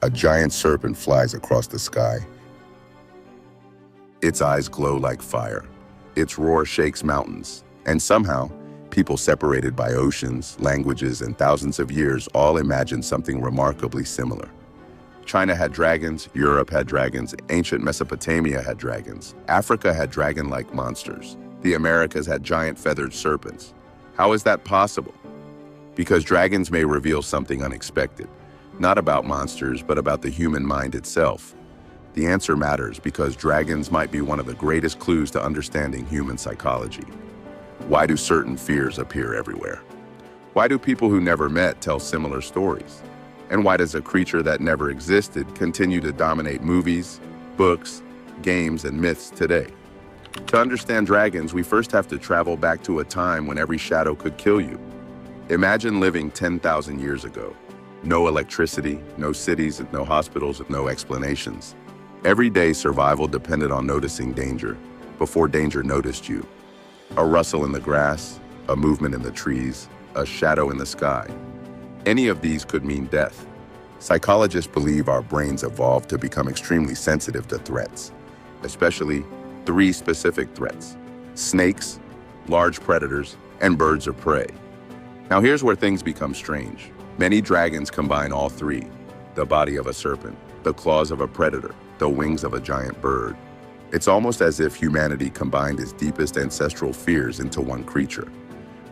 A giant serpent flies across the sky. Its eyes glow like fire. Its roar shakes mountains. And somehow, people separated by oceans, languages, and thousands of years all imagined something remarkably similar. China had dragons, Europe had dragons, ancient Mesopotamia had dragons, Africa had dragon-like monsters, the Americas had giant feathered serpents. How is that possible? Because dragons may reveal something unexpected, not about monsters, but about the human mind itself. The answer matters because dragons might be one of the greatest clues to understanding human psychology. Why do certain fears appear everywhere? Why do people who never met tell similar stories? And why does a creature that never existed continue to dominate movies, books, games, and myths today? To understand dragons, we first have to travel back to a time when every shadow could kill you. Imagine living 10,000 years ago. No electricity, no cities, no hospitals, no explanations. Everyday survival depended on noticing danger before danger noticed you. A rustle in the grass, a movement in the trees, a shadow in the sky. Any of these could mean death. Psychologists believe our brains evolved to become extremely sensitive to threats, especially 3 specific threats: snakes, large predators, and birds of prey. Now here's where things become strange. Many dragons combine all 3: the body of a serpent, the claws of a predator, the wings of a giant bird. It's almost as if humanity combined its deepest ancestral fears into one creature.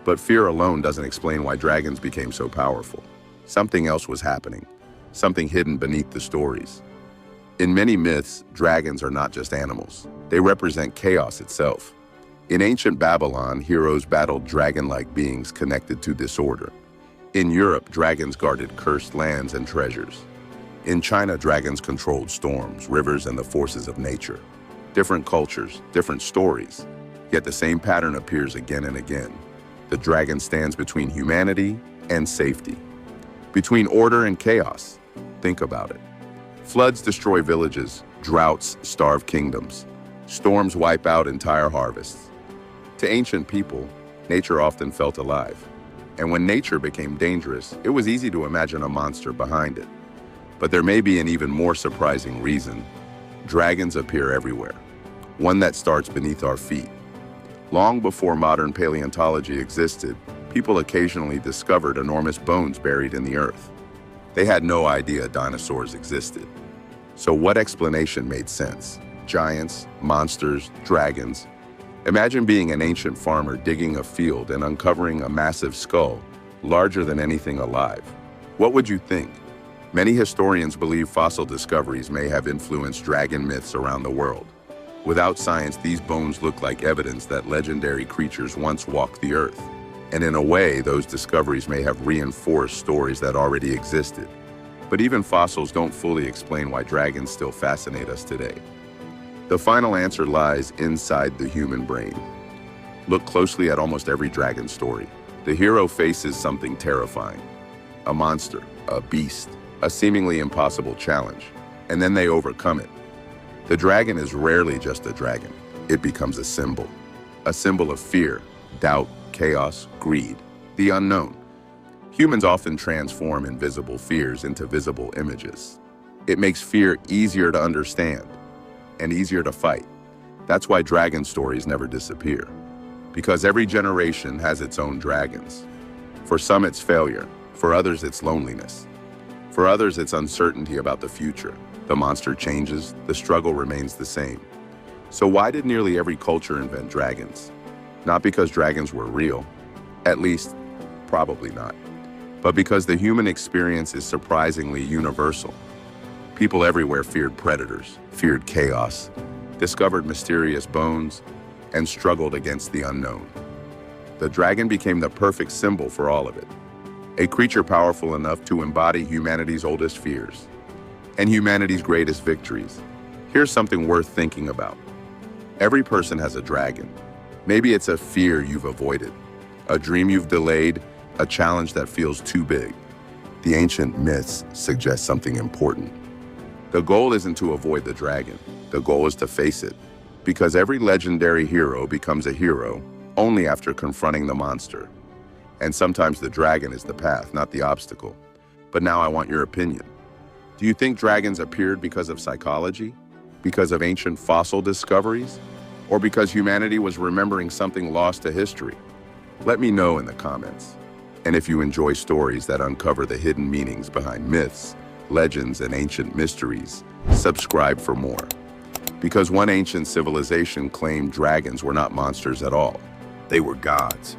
But fear alone doesn't explain why dragons became so powerful. Something else was happening, something hidden beneath the stories. In many myths, dragons are not just animals. They represent chaos itself. In ancient Babylon, heroes battled dragon-like beings connected to disorder. In Europe, dragons guarded cursed lands and treasures. In China, dragons controlled storms, rivers, and the forces of nature. Different cultures, different stories, yet the same pattern appears again and again. The dragon stands between humanity and safety, between order and chaos. Think about it. Floods destroy villages, droughts starve kingdoms, storms wipe out entire harvests. To ancient people, nature often felt alive. And when nature became dangerous, it was easy to imagine a monster behind it. But there may be an even more surprising reason. Dragons appear everywhere, one that starts beneath our feet. Long before modern paleontology existed, people occasionally discovered enormous bones buried in the earth. They had no idea dinosaurs existed. So what explanation made sense? Giants, monsters, dragons. Imagine being an ancient farmer digging a field and uncovering a massive skull, larger than anything alive. What would you think? Many historians believe fossil discoveries may have influenced dragon myths around the world. Without science, these bones look like evidence that legendary creatures once walked the earth. And in a way, those discoveries may have reinforced stories that already existed. But even fossils don't fully explain why dragons still fascinate us today. The final answer lies inside the human brain. Look closely at almost every dragon story. The hero faces something terrifying. A monster, a beast, a seemingly impossible challenge, and then they overcome it. The dragon is rarely just a dragon. It becomes a symbol of fear, doubt, chaos, greed, the unknown. Humans often transform invisible fears into visible images. It makes fear easier to understand and easier to fight. That's why dragon stories never disappear, because every generation has its own dragons. For some, it's failure. For others, it's loneliness. For others, it's uncertainty about the future. The monster changes, the struggle remains the same. So why did nearly every culture invent dragons? Not because dragons were real, at least, probably not, but because the human experience is surprisingly universal. People everywhere feared predators, feared chaos, discovered mysterious bones, and struggled against the unknown. The dragon became the perfect symbol for all of it. A creature powerful enough to embody humanity's oldest fears and humanity's greatest victories. Here's something worth thinking about. Every person has a dragon. Maybe it's a fear you've avoided, a dream you've delayed, a challenge that feels too big. The ancient myths suggest something important. The goal isn't to avoid the dragon. The goal is to face it, because every legendary hero becomes a hero only after confronting the monster. And sometimes the dragon is the path, not the obstacle. But now I want your opinion. Do Do you think dragons appeared because of psychology? Because of ancient fossil discoveries? Or because humanity was remembering something lost to history? Let me know in the comments. And if you enjoy stories that uncover the hidden meanings behind myths, legends, and ancient mysteries, subscribe for more. Because one ancient civilization claimed dragons were not monsters at all. They were gods.